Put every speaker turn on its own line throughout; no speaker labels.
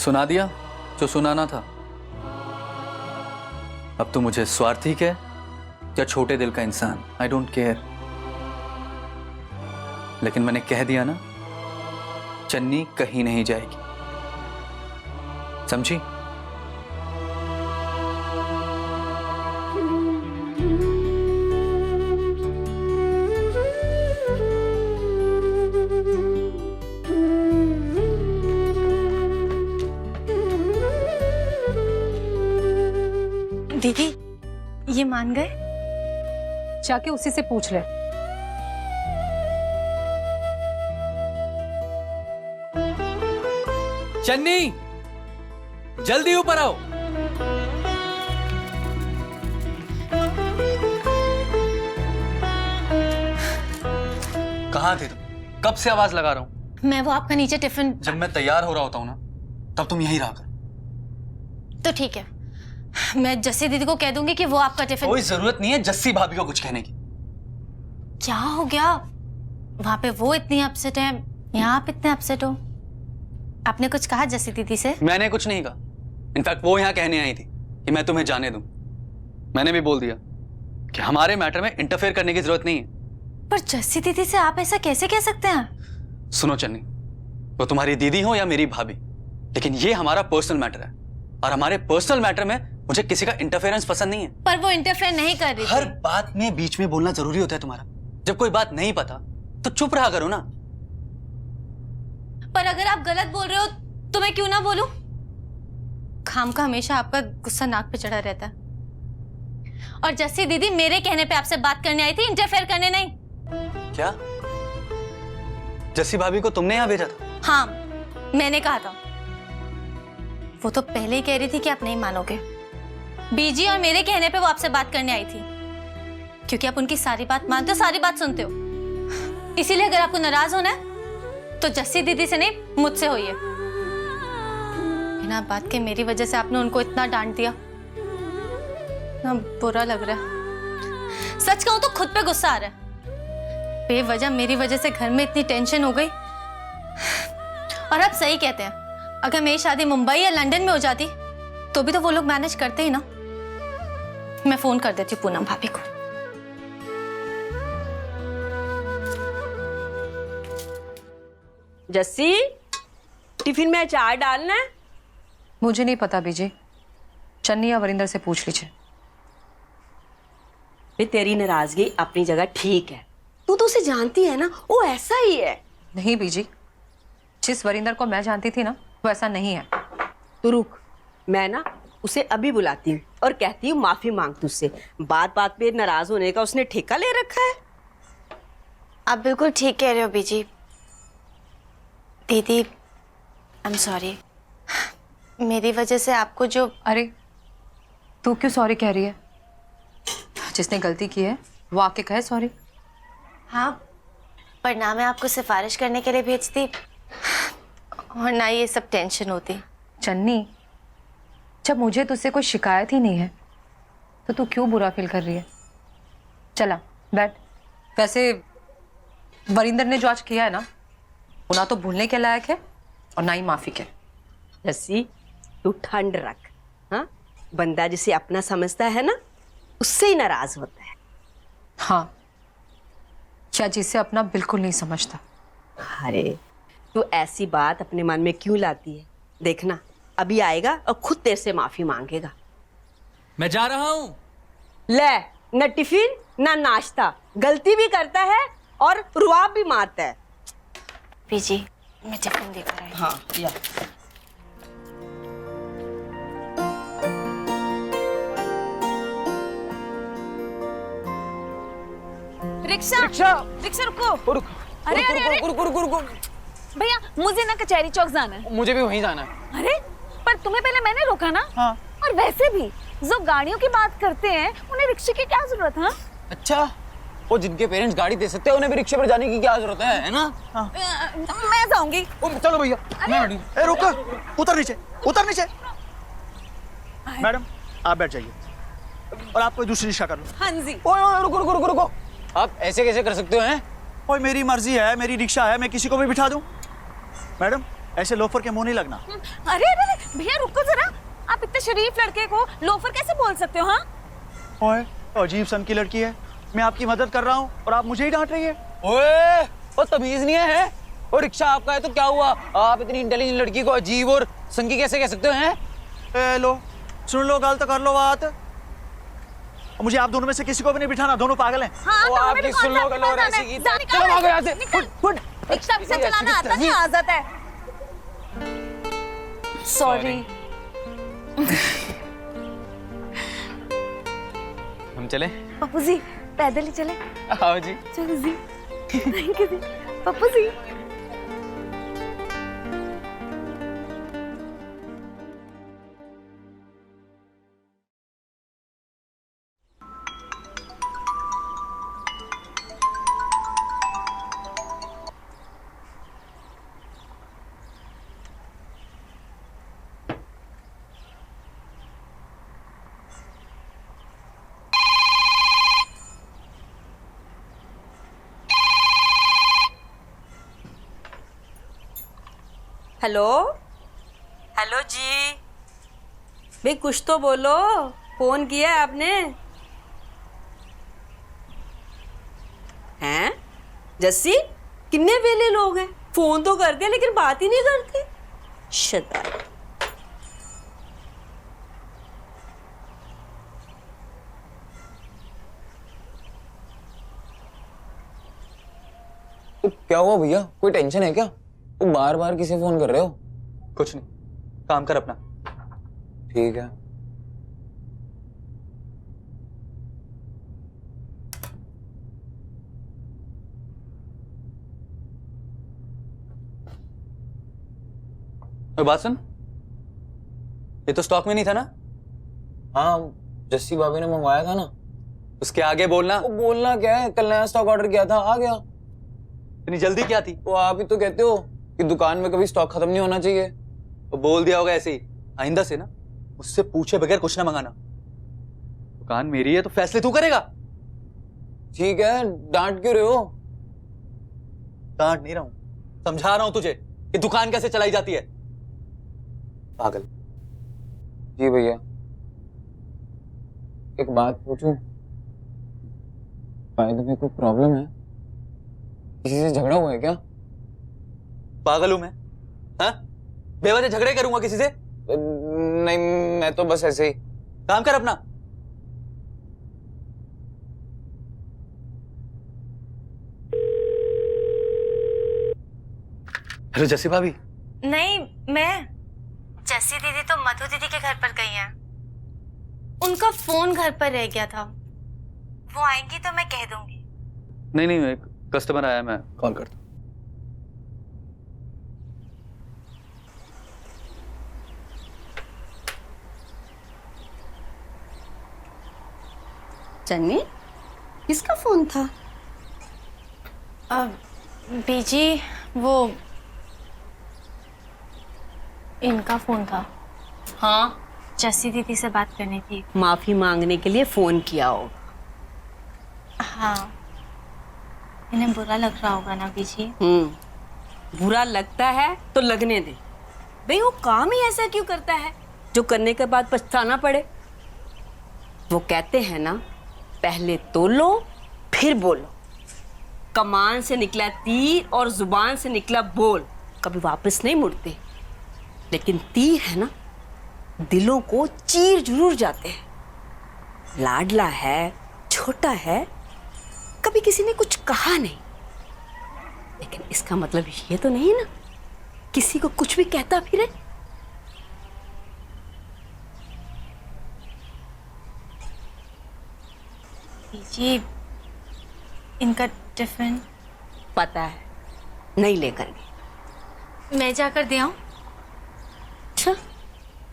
सुना दिया जो सुनाना था। अब तू मुझे स्वार्थी कह या छोटे दिल का इंसान, आई डोंट केयर, लेकिन मैंने कह दिया ना, चन्नी कहीं नहीं जाएगी, समझी?
दीदी ये मान गए?
जाके उसी से पूछ ले।
चन्नी जल्दी ऊपर आओ। कहाँ थे तुम? कब से आवाज लगा रहा हूं।
मैं वो आपका नीचे टिफिन।
जब मैं तैयार हो रहा होता हूं ना, तब तुम यहीं रहा कर।
तो ठीक है, मैं जस्सी दीदी को कह दूंगी कि वो आपका टिफिन।
कोई जरूरत नहीं है जस्सी भाभी को कुछ कहने की।
क्या हो गया? वहां पे वो इतनी अपसेट है, यहाँ आप इतने अपसेट हो। आपने कुछ कहा जस्सी दीदी से?
मैंने कुछ नहीं कहा। इनफैक्ट वो यहाँ कहने आई थी कि मैं तुम्हें जाने दूं। मैंने भी बोल दिया कि हमारे मैटर में इंटरफेयर करने की जरूरत नहीं है।
पर जस्सी दीदी से आप ऐसा कैसे कह सकते हैं?
सुनो चन्नी, वो तुम्हारी दीदी हो या मेरी भाभी, लेकिन ये हमारा पर्सनल मैटर है, और हमारे पर्सनल मैटर में मुझे किसी का इंटरफेरेंस पसंद नहीं है।
पर वो इंटरफेयर नहीं कर रही थी।
हर बात में बीच में बोलना जरूरी होता है तुम्हारा? जब कोई बात नहीं पता तो चुप रहा करो ना।
पर अगर आप गलत बोल रहे हो तो मैं क्यों ना बोलूं? खाम का हमेशा आपका गुस्सा नाक पे चढ़ा रहता है। और जस्सी दीदी मेरे कहने पे आपसे बात करने आई थी, इंटरफेयर करने नहीं।
क्या जस्सी भाभी को तुमने यहां भेजा था?
हाँ, मैंने कहा था। वो तो पहले ही कह रही थी कि आप नहीं मानोगे। बीजी और मेरे कहने पे वो आपसे बात करने आई थी, क्योंकि आप उनकी सारी बात मानते हो, सारी बात सुनते हो। इसीलिए अगर आपको नाराज होना है तो जस्सी दीदी से नहीं, मुझसे होइए। बिना बात के मेरी वजह से आपने उनको इतना डांट दिया ना, बुरा लग रहा है। सच कहूं तो खुद पे गुस्सा आ रहा है। बेवजह मेरी वजह से घर में इतनी टेंशन हो गई। और आप सही कहते हैं, अगर मेरी शादी मुंबई या लंदन में हो जाती तो भी तो वो लोग मैनेज करते ही ना। मैं फोन कर देती हूँ पूनम भाभी को।
जस्सी, टिफिन में अचार डालना है?
मुझे नहीं पता बीजी, चन्नी या वरिंदर से पूछ लीजिए।
भी तेरी नाराजगी अपनी जगह ठीक है। तू तो उसे जानती है ना, वो ऐसा ही है।
नहीं बीजी, जिस वरिंदर को मैं जानती थी ना, वो ऐसा नहीं है।
तू रुक, मैं ना उसे अभी बुलाती हूँ और कहती हूँ माफी मांग तुझसे। बात बात पे नाराज होने का उसने ठेका ले रखा है।
आप बिल्कुल ठीक कह रहे हो बीजी। दीदी, आई एम सॉरी। मेरी वजह से आपको जो।
अरे तू क्यों सॉरी कह रही है? जिसने गलती की है वो आके कहे सॉरी।
हाँ, पर ना मैं आपको सिफारिश करने के लिए भेजती और ना ये सब टेंशन होती।
चन्नी, जब मुझे तुझसे कोई शिकायत ही नहीं है तो तू क्यों बुरा फील कर रही है? चला बैठ। वैसे वरिंदर ने जो आज किया है ना, वो ना तो भूलने के लायक है और ना ही माफी के।
जस्सी, तू ठंड रख। हाँ, बंदा जिसे अपना समझता है ना, उससे ही नाराज होता है।
हाँ, क्या जिसे अपना बिल्कुल नहीं समझता।
अरे तू ऐसी बात अपने मन में क्यों लाती है? देखना, अभी आएगा और खुद तेरे से माफी मांगेगा।
मैं जा रहा हूँ।
ले, न टिफिन न नाश्ता, गलती भी करता है और रुआब भी मारता है।
बीजी, मैं टिफिन देकर आई।
हाँ, या।
रिक्शा रिक्शा रुको। अरे अरे अरे
रुको।
भैया, मुझे ना कचहरी चौक जाना है।
मुझे भी वहीं जाना है।
अरे पर तुम्हें पहले मैंने रोका ना।
हाँ।
और वैसे भी जो गाड़ियों की बात करते हैं उन्हें रिक्शे की क्या जरूरत है?
अच्छा, वो जिनके पेरेंट्स गाड़ी दे सकते हैं उन्हें भी रिक्शे पर जाने की क्या जरूरत है ना? हाँ।
मैं जाऊंगी।
चलो भैया, मैं रेडी।
ए रुको, उतर नीचे, उतर नीचे। मैडम आप बैठ जाइए और आप कोई दूसरी रिक्शा कर लो।
हाँ जी।
ओए रुको। आप ऐसे कैसे कर सकते हो हैं?
ओए मेरी मर्जी है, मेरी रिक्शा है, मैं किसी को भी बिठा दूं। मैडम ऐसे लोफर के मुंह नहीं लगना।
अरे अरे अरे, भैया रुको जरा, आप इतने शरीफ लड़के को लोफर कैसे बोल सकते हो? हाँ
ओए, अजीब सन की लड़की है। मैं आपकी मदद कर रहा हूँ और आप मुझे ही डांट रही है।
ओए, वो तमीज नहीं है? वो रिक्शा आपका है तो क्या हुआ? आप इतनी इंटेलिजेंट लड़की को अजीब और संगी कैसे कह सकते हो? हैं?
ए लो, सुन लो, गलत कर लो बात। मुझे आप दोनों में से किसी को भी नहीं बिठाना, दोनों पागल हैं।
हाँ,
वो
तो हमें
आपकी
भी कौन
सुन
सा
लो गलो
पता
ऐसी
है?
की
जा, निकाल
चलो भागो
ऐसे,
यहाँ से।
निकल।
फुट
रिक्शा से चलाना आता नहीं, आदत है। सॉरी।
हम चले?
पप्पू जी पैदल ही चले।
आओ जी।
चलो जी, थैंक यू जी। पप्पू जी
हेलो हेलो जी, भाई कुछ तो बोलो, फोन किया है आपने? हैं जस्सी, कितने वेले लोग हैं, फोन तो करते लेकिन बात ही नहीं करते। शैतान।
तो क्या हुआ भैया? कोई टेंशन है क्या? वो बार बार किसे फोन कर रहे हो?
कुछ नहीं, काम कर अपना।
ठीक है।
बात सुन, ये तो स्टॉक में नहीं था ना?
हाँ, जस्सी भाभी ने मंगवाया था ना।
उसके आगे बोलना।
वो बोलना क्या है, कल नया स्टॉक ऑर्डर किया था, आ गया।
इतनी जल्दी क्या थी?
वो आप ही तो कहते हो कि दुकान में कभी स्टॉक खत्म नहीं होना चाहिए।
तो बोल दिया होगा ऐसे ही। आइंदा से ना मुझसे पूछे बगैर कुछ ना मंगाना। दुकान मेरी है तो फैसले तू करेगा।
ठीक है, डांट क्यों रहे हो?
डांट नहीं रहा हूं, समझा रहा हूं तुझे कि दुकान कैसे चलाई जाती है। पागल।
जी भैया, एक बात पूछूं? फायदे में कोई प्रॉब्लम है? किसी से झगड़ा हुआ है क्या?
पागल हूं मैं? हाँ, बेवजह झगड़े करूंगा किसी से?
नहीं, मैं तो बस ऐसे ही।
काम कर अपना। हेलो जस्सी भाभी।
नहीं, मैं जस्सी दीदी तो मधु दीदी के घर पर गई हैं। उनका फोन घर पर रह गया था, वो आएंगी तो मैं कह दूंगी।
नहीं नहीं, एक कस्टमर आया, मैं कॉल करता हूं।
चन्नी, किसका फोन था?
बीजी, वो इनका फोन था। हाँ, जस्सी दीदी से बात करनी थी।
माफी मांगने के लिए फोन किया हो?
हाँ, इन्हें बुरा लग रहा होगा ना बीजी?
बुरा लगता है तो लगने दे भाई, वो काम ही ऐसा क्यों करता है जो करने के बाद पछताना पड़े? वो कहते हैं ना, पहले तोलो फिर बोलो। कमान से निकला तीर और जुबान से निकला बोल कभी वापस नहीं मुड़ते, लेकिन तीर है ना, दिलों को चीर जरूर जाते हैं। लाडला है, छोटा है, कभी किसी ने कुछ कहा नहीं, लेकिन इसका मतलब ये तो नहीं ना किसी को कुछ भी कहता फिरे।
बीजी, इनका टिफिन
पता है, नहीं लेकर गई।
मैं जाकर दे आऊं?
अच्छा,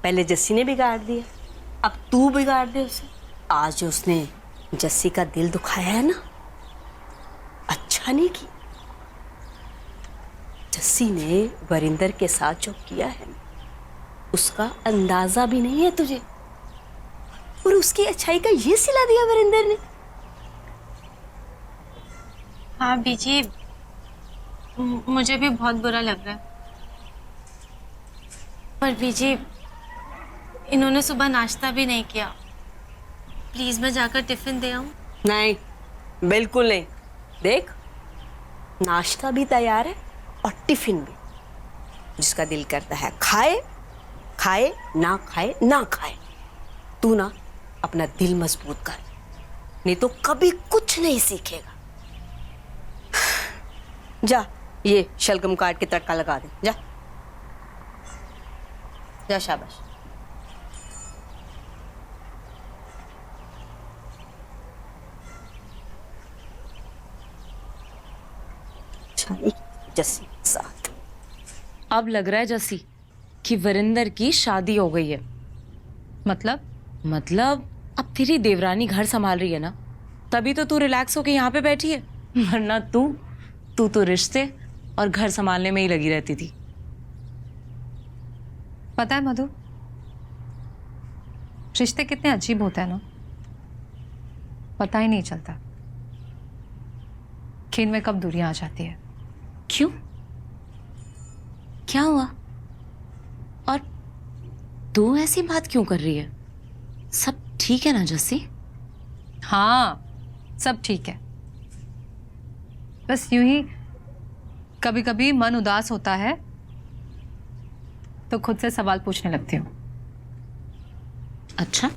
पहले जस्सी ने बिगाड़ दिया, अब तू बिगाड़ दे उसे। आज जो उसने जस्सी का दिल दुखाया है ना, अच्छा नहीं की। जस्सी ने वरिंदर के साथ जो किया है उसका अंदाजा भी नहीं है तुझे, और उसकी अच्छाई का ये सिला दिया वरिंदर ने।
हाँ बीजी, मुझे भी बहुत बुरा लग रहा है। पर बीजी, इन्होंने सुबह नाश्ता भी नहीं किया। प्लीज मैं जाकर टिफिन दे आऊं?
नहीं, बिल्कुल नहीं। देख, नाश्ता भी तैयार है और टिफिन भी। जिसका दिल करता है खाए खाए, ना खाए ना खाए। तू ना अपना दिल मजबूत कर, नहीं तो कभी कुछ नहीं सीखेगा। जा, ये शलगम काट के तड़का लगा दे। जा जा, शाबाश। जस्सी साथ।
अब लग रहा है जस्सी कि वरिंदर की शादी हो गई है। मतलब अब तेरी देवरानी घर संभाल रही है ना, तभी तो तू रिलैक्स होके यहाँ पे बैठी है। वरना तू तो रिश्ते और घर संभालने में ही लगी रहती थी।
पता है मधु, रिश्ते कितने अजीब होते हैं ना, पता ही नहीं चलता कि इनमें कब दूरियां आ जाती है।
क्यों? क्या हुआ? और तू ऐसी बात क्यों कर रही है? सब ठीक है ना जस्सी?
हाँ, सब ठीक है। बस यूं ही कभी कभी मन उदास होता है तो खुद से सवाल पूछने लगती हूँ।
अच्छा,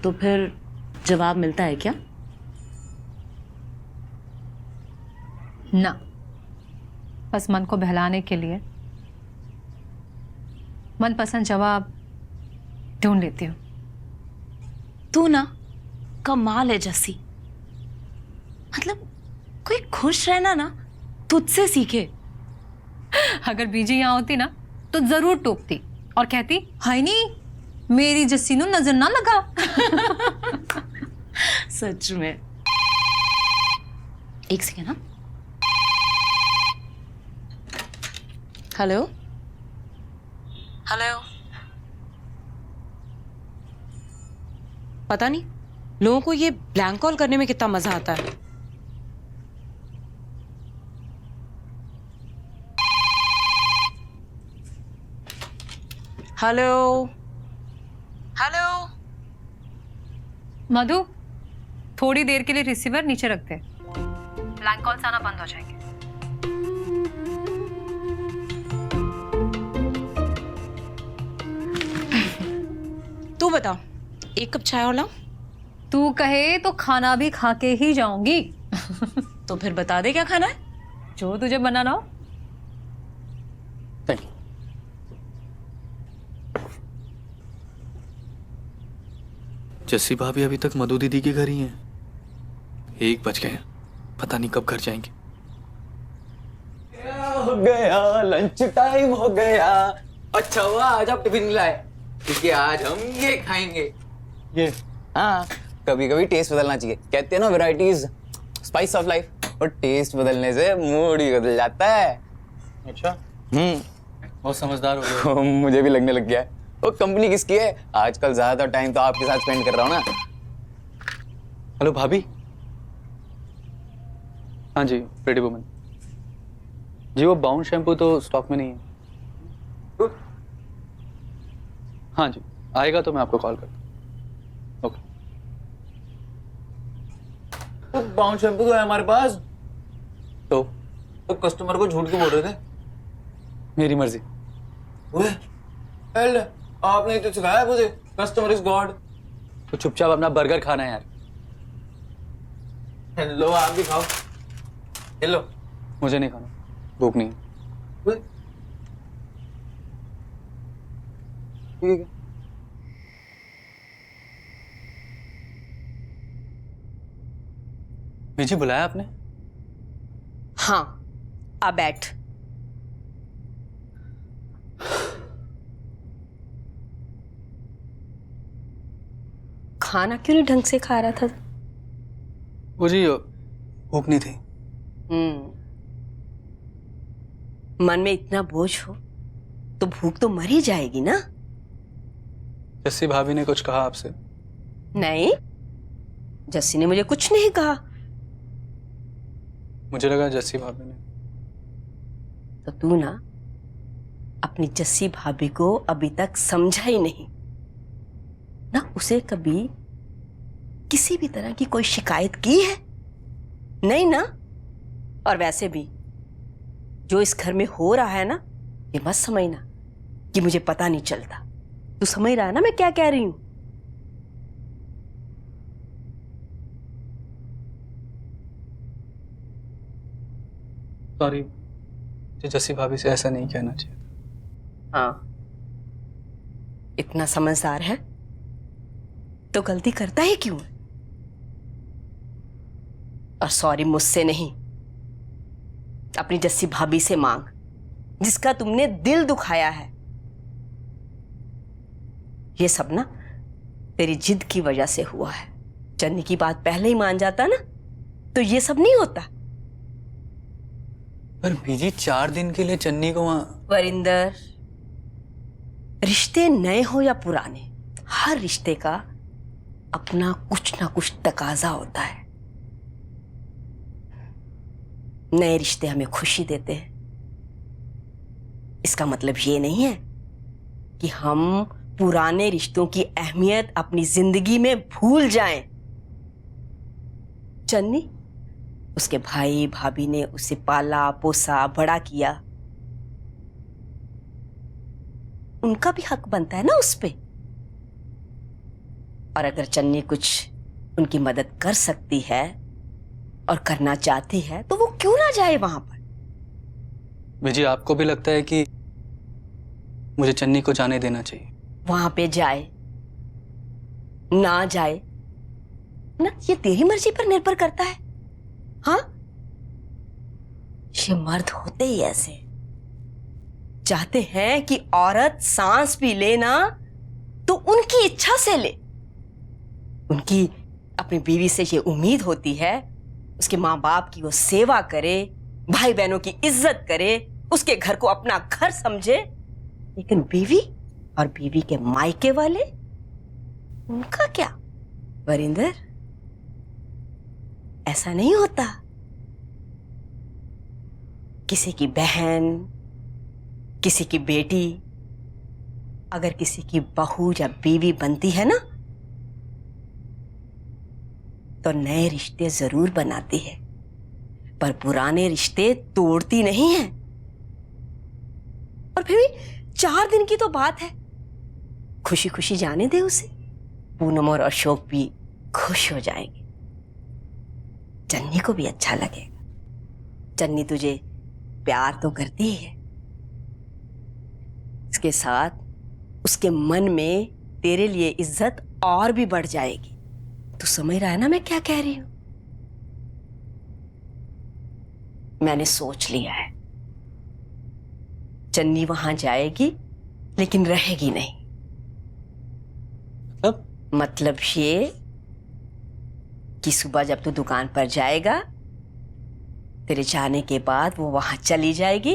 तो फिर जवाब मिलता है क्या?
ना, बस मन को बहलाने के लिए मनपसंद जवाब ढूंढ लेती हूँ।
तू ना कमाल है जस्सी। मतलब कोई खुश रहना ना तुझसे सीखे।
अगर बीजी यहाँ होती ना तो जरूर टोकती और कहती, हाय नी मेरी जस्सी नु नजर ना लगा।
सच में। एक सेकेंड। हाँ, हेलो हेलो। पता नहीं लोगों को ये ब्लैंक कॉल करने में कितना मजा आता है। Hello hello.
मधु, थोड़ी देर के लिए रिसीवर नीचे रखते, ब्लैंक कॉल्स आना बंद हो जाएंगे।
तू बता, एक कप चाय और लाऊं?
तू कहे तो खाना भी खा के ही जाऊंगी।
तो फिर बता दे क्या खाना है।
जो तुझे बनाना हो।
Thank you. जस्सी भाभी अभी तक मधु दीदी के घर ही हैं। 1 बज गए हैं, पता नहीं कब घर जाएंगे।
हो गया, लंच टाइम हो गया। अच्छा हुआ आज आप टिफिन लाए, क्योंकि आज हम ये खाएंगे।
ये
हाँ, कभी कभी टेस्ट बदलना चाहिए। कहते हैं ना, वैरायटीज स्पाइस ऑफ लाइफ। और टेस्ट बदलने से मूड ही बदल जाता है।
अच्छा,
बहुत समझदार हो गए।
मुझे भी लगने लग गया है। वो कंपनी किसकी है? आजकल ज्यादातर टाइम तो आपके साथ स्पेंड कर रहा हूँ ना।
हेलो भाभी। हाँ जी, प्रेटी वुमन जी। वो बाउंड शैम्पू तो स्टॉक में नहीं है। हाँ जी, आएगा तो मैं आपको कॉल करता हूँ। ओके।
तो बाउंड शैम्पू तो है हमारे पास। तो कस्टमर को झूठ क्यों बोल रहे थे?
मेरी मर्जी।
ओए, हेल, आपने तो सिखाया मुझे कस्टमर इज गॉड।
तो चुपचाप अपना बर्गर खाना है यार।
हेलो, आप भी खाओ। हेलो।
मुझे नहीं खाना, भूख नहीं है।
ओए, ठीक है।
बीजी बुलाया आपने?
हाँ, आ बैठ। खाना क्यों नहीं ढंग से खा रहा था?
वो जी भूख नहीं थी।
मन में इतना बोझ हो तो भूख तो मर ही जाएगी ना।
जस्सी भाभी ने कुछ कहा आपसे?
नहीं, जस्सी ने मुझे कुछ नहीं कहा।
मुझे लगा जस्सी भाभी ने।
तो तू ना अपने अपनी जस्सी भाभी को अभी तक समझा ही नहीं ना। उसे कभी किसी भी तरह की कोई शिकायत की है? नहीं ना। और वैसे भी जो इस घर में हो रहा है ना, ये मत समझना कि मुझे पता नहीं चलता। तू समझ रहा है ना मैं क्या कह रही हूं?
सॉरी, जस्सी भाभी से ऐसा नहीं कहना चाहिए।
हाँ, इतना समझदार है तो गलती करता ही क्यों है? और सॉरी मुझसे नहीं, अपनी जस्सी भाभी से मांग, जिसका तुमने दिल दुखाया है। ये सब ना तेरी जिद की वजह से हुआ है। चन्नी की बात पहले ही मान जाता ना तो ये सब नहीं होता।
पर बीजी 4 दिन के लिए चन्नी को वहां।
वरिंदर, रिश्ते नए हो या पुराने, हर रिश्ते का अपना कुछ ना कुछ तकाजा होता है। नए रिश्ते हमें खुशी देते हैं। इसका मतलब ये नहीं है कि हम पुराने रिश्तों की अहमियत अपनी जिंदगी में भूल जाएं। चन्नी, उसके भाई भाभी ने उसे पाला पोसा बड़ा किया, उनका भी हक बनता है ना उस पे। और अगर चन्नी कुछ उनकी मदद कर सकती है और करना चाहती है तो वो क्यों ना जाए वहां पर।
बीजी, आपको भी लगता है कि मुझे चन्नी को जाने देना चाहिए?
वहां पे जाए ना जाए ना, ये तेरी मर्जी पर निर्भर करता है। हाँ, ये मर्द होते ही ऐसे चाहते हैं कि औरत सांस भी ले ना तो उनकी इच्छा से ले। उनकी अपनी बीवी से ये उम्मीद होती है उसके माँ बाप की वो सेवा करे, भाई बहनों की इज्जत करे, उसके घर को अपना घर समझे। लेकिन बीवी और बीवी के मायके वाले, उनका क्या? वरिंदर, ऐसा नहीं होता। किसी की बहन, किसी की बेटी अगर किसी की बहू या बीवी बनती है ना तो नए रिश्ते जरूर बनाती है, पर पुराने रिश्ते तोड़ती नहीं है। और फिर भी 4 दिन की तो बात है, खुशी खुशी जाने दे उसे। पूनम और अशोक भी खुश हो जाएंगे, चन्नी को भी अच्छा लगेगा। चन्नी तुझे प्यार तो करती ही है, इसके साथ उसके मन में तेरे लिए इज्जत और भी बढ़ जाएगी। तू समझ रहा है ना मैं क्या कह रही हूं? मैंने सोच लिया है, चन्नी वहां जाएगी लेकिन रहेगी नहीं। मतलब ये कि सुबह जब तू दुकान पर जाएगा, तेरे जाने के बाद वो वहां चली जाएगी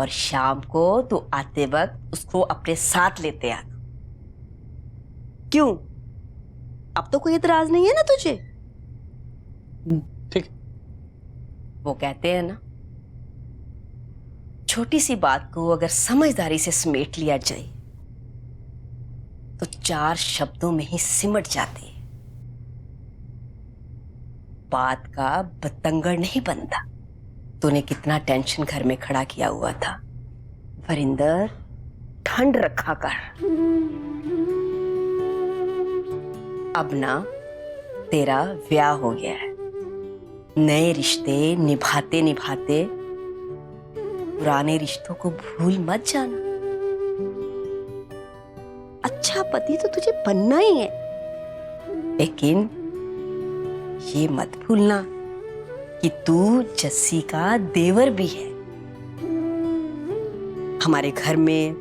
और शाम को तू आते वक्त उसको अपने साथ लेते आना। क्यों, अब तो कोई इतराज नहीं है ना तुझे?
ठीक।
वो कहते हैं ना, छोटी सी बात को अगर समझदारी से समेट लिया जाए तो 4 शब्दों में ही सिमट जाती है। बात का बतंगड़ नहीं बनता। तूने कितना टेंशन घर में खड़ा किया हुआ था। वरिंदर, ठंड रखा कर। अब ना तेरा ब्याह हो गया है, नए रिश्ते निभाते निभाते पुराने रिश्तों को भूल मत जाना। अच्छा पति तो तुझे बनना ही है, लेकिन ये मत भूलना कि तू जस्सी का देवर भी है। हमारे घर में,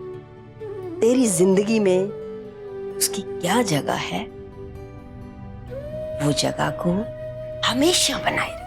तेरी जिंदगी में उसकी क्या जगह है, वो जगह को हमेशा बनाए